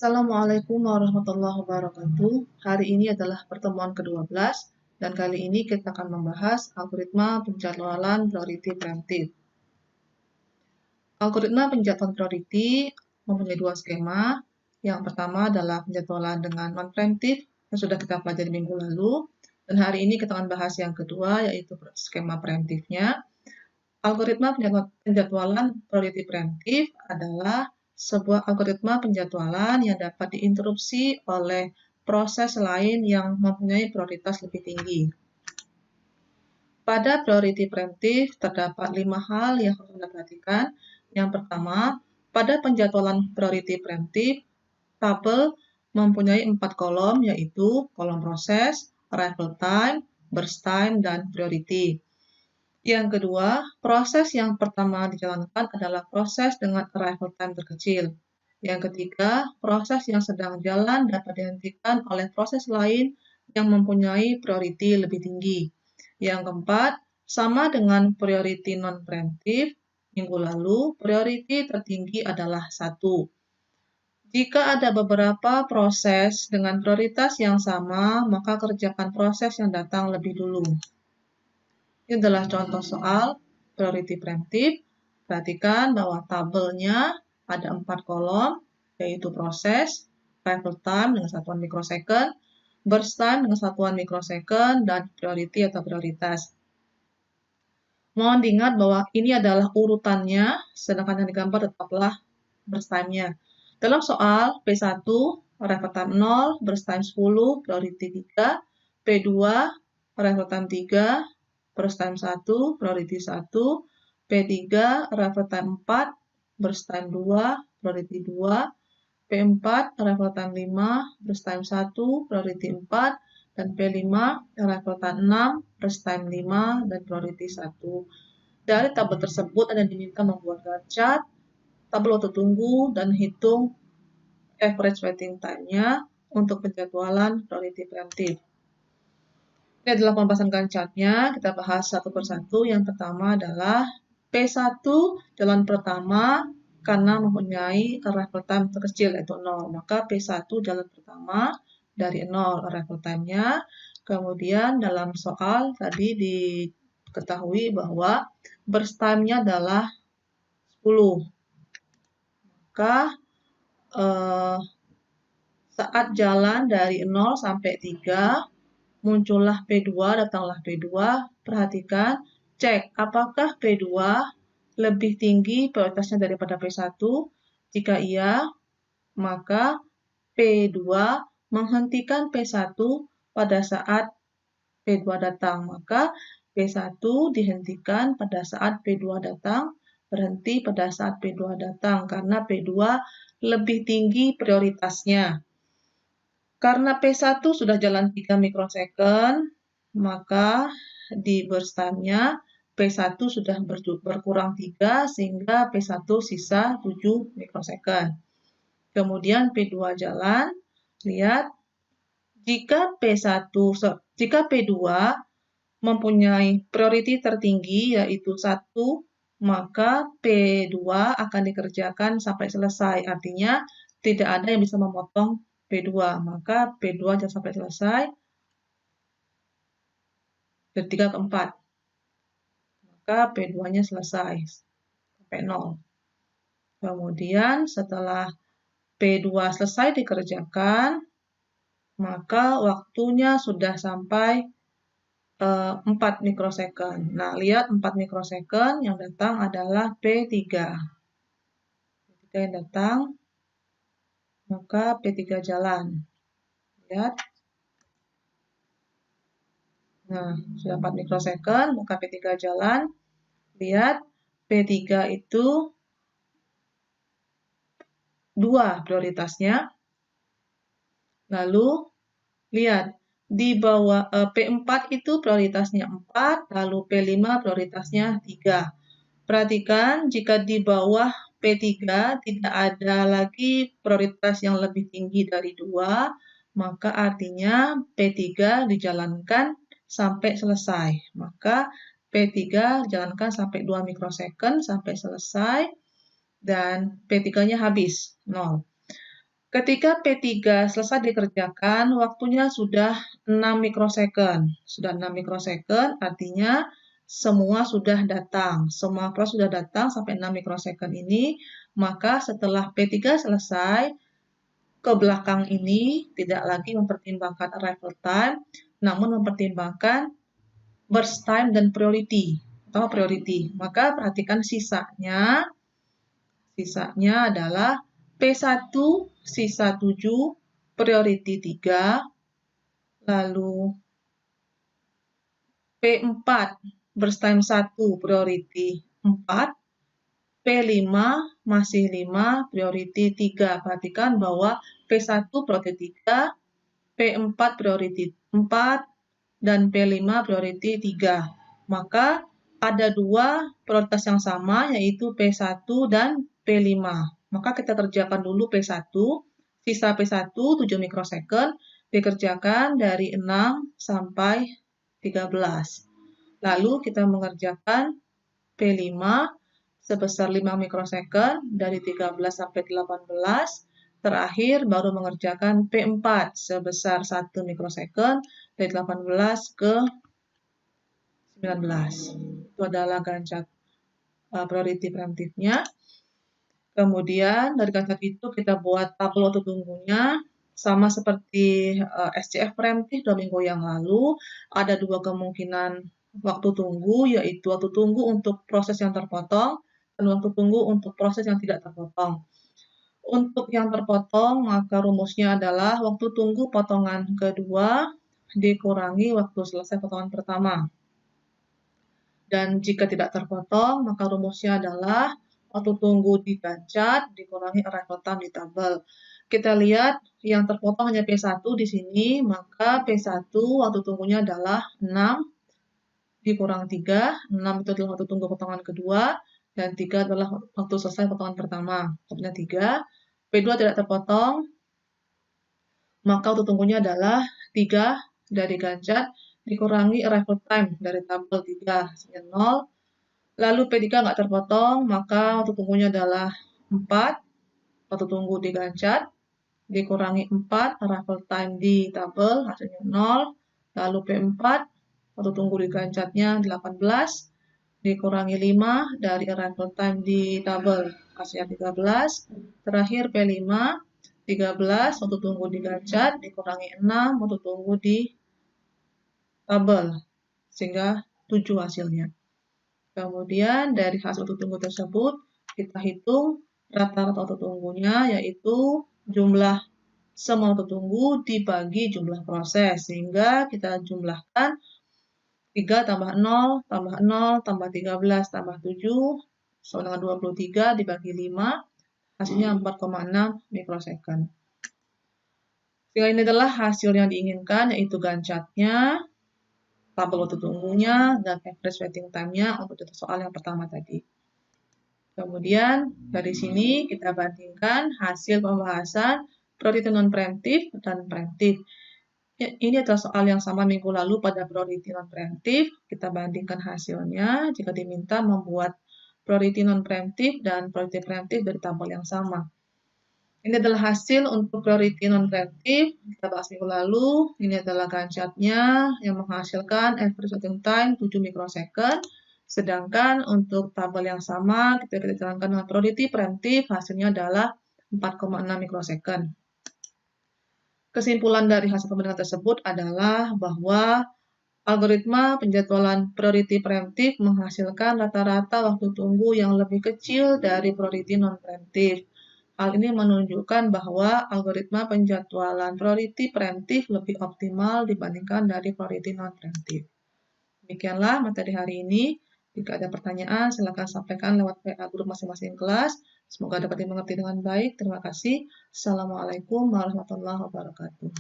Assalamualaikum warahmatullahi wabarakatuh. Hari ini adalah pertemuan ke-12 dan kali ini kita akan membahas algoritma penjadwalan priority preemptive. Algoritma penjadwalan priority mempunyai dua skema. Yang pertama adalah penjadwalan dengan non-preemptive yang sudah kita pelajari minggu lalu. Dan hari ini kita akan bahas yang kedua yaitu skema preemptive-nya. Algoritma penjadwalan priority preemptive adalah sebuah algoritma penjadwalan yang dapat diinterupsi oleh proses lain yang mempunyai prioritas lebih tinggi. Pada priority preemptive terdapat 5 hal yang harus Anda perhatikan. Yang pertama, pada penjadwalan priority preemptive, tabel mempunyai 4 kolom, yaitu kolom proses, arrival time, burst time, dan priority. Yang kedua, proses yang pertama dijalankan adalah proses dengan arrival time terkecil. Yang ketiga, proses yang sedang jalan dapat dihentikan oleh proses lain yang mempunyai priority lebih tinggi. Yang keempat, sama dengan priority non-preemptive, minggu lalu, priority tertinggi adalah 1. Jika ada beberapa proses dengan prioritas yang sama, maka kerjakan proses yang datang lebih dulu. Ini adalah contoh soal priority preemptive. Perhatikan bahwa tabelnya ada 4 kolom, yaitu proses, arrival time dengan satuan mikrosecond, burst time dengan satuan mikrosecond, dan priority atau prioritas. Mohon diingat bahwa ini adalah urutannya, sedangkan yang digambar tetaplah burst time-nya. Dalam soal P1, arrival time 0, burst time 10, priority 3, P2, arrival time 3, burst time 1, priority 1, P3, arrival time 4, burst time 2, priority 2, P4, arrival time 5, burst time 1, priority 4, dan P5, arrival time 6, burst time 5, dan priority 1. Dari tabel tersebut Anda diminta membuat Gantt chart, tabel waktu tunggu, dan hitung average waiting time-nya untuk penjadwalan priority preemptive. Ini adalah pembahasan Gantt chart-nya, kita bahas satu persatu. Yang pertama adalah P1 jalan pertama karena mempunyai arrival time terkecil yaitu 0. Maka P1 jalan pertama dari 0 arrival time-nya. Kemudian dalam soal tadi diketahui bahwa burst time-nya adalah 10. Maka saat jalan dari 0 sampai 3, muncullah P2, datanglah P2, perhatikan, cek apakah P2 lebih tinggi prioritasnya daripada P1. Jika iya, maka P2 menghentikan P1 pada saat P2 datang. Maka P1 dihentikan pada saat P2 datang, berhenti pada saat P2 datang, karena P2 lebih tinggi prioritasnya. Karena P1 sudah jalan 3 mikrosecond, maka di burst time-nya P1 sudah berkurang 3 sehingga P1 sisa 7 mikrosecond. Kemudian P2 jalan, lihat, jika P2 mempunyai priority tertinggi yaitu 1, maka P2 akan dikerjakan sampai selesai. Artinya tidak ada yang bisa memotong P2, maka P2 jangan sampai selesai dari 3 ke 4. Maka P2-nya selesai sampai 0. Kemudian setelah P2 selesai dikerjakan, maka waktunya sudah sampai 4 mikrosecond. Nah, lihat 4 mikrosecond yang datang adalah P3. P3 yang datang, maka P3 jalan. Lihat. Nah, sudah 4 mikrosecond, maka P3 jalan. Lihat, P3 itu 2 prioritasnya. Lalu, lihat, di bawah P4 itu prioritasnya 4, lalu P5 prioritasnya 3. Perhatikan, jika di bawah P3 tidak ada lagi prioritas yang lebih tinggi dari 2, maka artinya P3 dijalankan sampai selesai. Maka P3 jalankan sampai 2 mikrosecond sampai selesai dan P3-nya habis, 0. Ketika P3 selesai dikerjakan, waktunya sudah 6 mikrosecond. Sudah 6 mikrosecond, artinya semua sudah datang. Semua proses sudah datang sampai 6 mikrosecond ini, maka setelah P3 selesai, ke belakang ini tidak lagi mempertimbangkan arrival time, namun mempertimbangkan burst time dan priority, atau priority. Maka perhatikan sisanya adalah P1 sisa 7, priority 3, lalu P4 burst time 1, priority 4, P5 masih 5, priority 3. Perhatikan bahwa P1 priority 3, P4 priority 4, dan P5 priority 3. Maka ada dua prioritas yang sama, yaitu P1 dan P5. Maka kita kerjakan dulu P1, sisa P1 7 mikrosecond, dikerjakan dari 6 sampai 13. Lalu kita mengerjakan P5 sebesar 5 mikrosecond dari 13 sampai 18. Terakhir baru mengerjakan P4 sebesar 1 mikrosecond dari 18 ke 19. Itu adalah Gantt priority preemptifnya. Kemudian dari Gantt itu kita buat tabel waktu tunggunya. Sama seperti SCF preemptif 2 minggu yang lalu, ada dua kemungkinan waktu tunggu, yaitu waktu tunggu untuk proses yang terpotong dan waktu tunggu untuk proses yang tidak terpotong. Untuk yang terpotong, maka rumusnya adalah waktu tunggu potongan kedua dikurangi waktu selesai potongan pertama. Dan jika tidak terpotong, maka rumusnya adalah waktu tunggu di Gantt dikurangi arrival time di tabel. Kita lihat yang terpotong hanya P1 di sini, maka P1 waktu tunggunya adalah 6 dikurang 3. 6 itu adalah waktu tunggu potongan kedua, dan 3 adalah waktu selesai potongan pertama. Waktunya 3. P2 tidak terpotong, maka waktu tunggunya adalah 3 dari Gantt dikurangi arrival time dari tabel 3, hasilnya 0. Lalu P3 nggak terpotong, maka waktu tunggunya adalah 4, waktu tunggu di Gantt dikurangi 4, arrival time di tabel, hasilnya 0. Lalu P4, waktu tunggu di Gantt-nya 18, dikurangi 5 dari arrival time di tabel, hasilnya 13. Terakhir P5, 13, waktu tunggu di Gantt dikurangi 6, waktu tunggu di tabel, sehingga 7 hasilnya. Kemudian dari hasil waktu tunggu tersebut, kita hitung rata-rata waktu tunggunya, yaitu jumlah semua waktu tunggu dibagi jumlah proses, sehingga kita jumlahkan 3 tambah 0, tambah 0, tambah 13, tambah 7, sama dengan 23 dibagi 5, hasilnya 4,6 mikrosecond. Sehingga ini adalah hasil yang diinginkan, yaitu Gantt chart-nya, tabel waktu tunggunya, dan average waiting time-nya untuk soal yang pertama tadi. Kemudian dari sini kita bandingkan hasil pembahasan priority non-preemptif dan preemptif. Ini adalah soal yang sama minggu lalu pada priority non-preemptif. Kita bandingkan hasilnya jika diminta membuat priority non-preemptif dan priority preemptif dari tabel yang sama. Ini adalah hasil untuk priority non-preemptif, kita bahas minggu lalu. Ini adalah Gantt chart-nya yang menghasilkan average waiting time 7 mikrosecond. Sedangkan untuk tabel yang sama, kita jalankan dengan priority preemptif, hasilnya adalah 4,6 mikrosecond. Kesimpulan dari hasil pembandingan tersebut adalah bahwa algoritma penjadwalan priority preemptif menghasilkan rata-rata waktu tunggu yang lebih kecil dari priority non-preemptif. Hal ini menunjukkan bahwa algoritma penjadwalan priority preemptif lebih optimal dibandingkan dari priority non-preemptif. Demikianlah materi hari ini. Jika ada pertanyaan, silakan sampaikan lewat WA grup masing-masing kelas. Semoga dapat dimengerti dengan baik. Terima kasih. Assalamualaikum warahmatullahi wabarakatuh.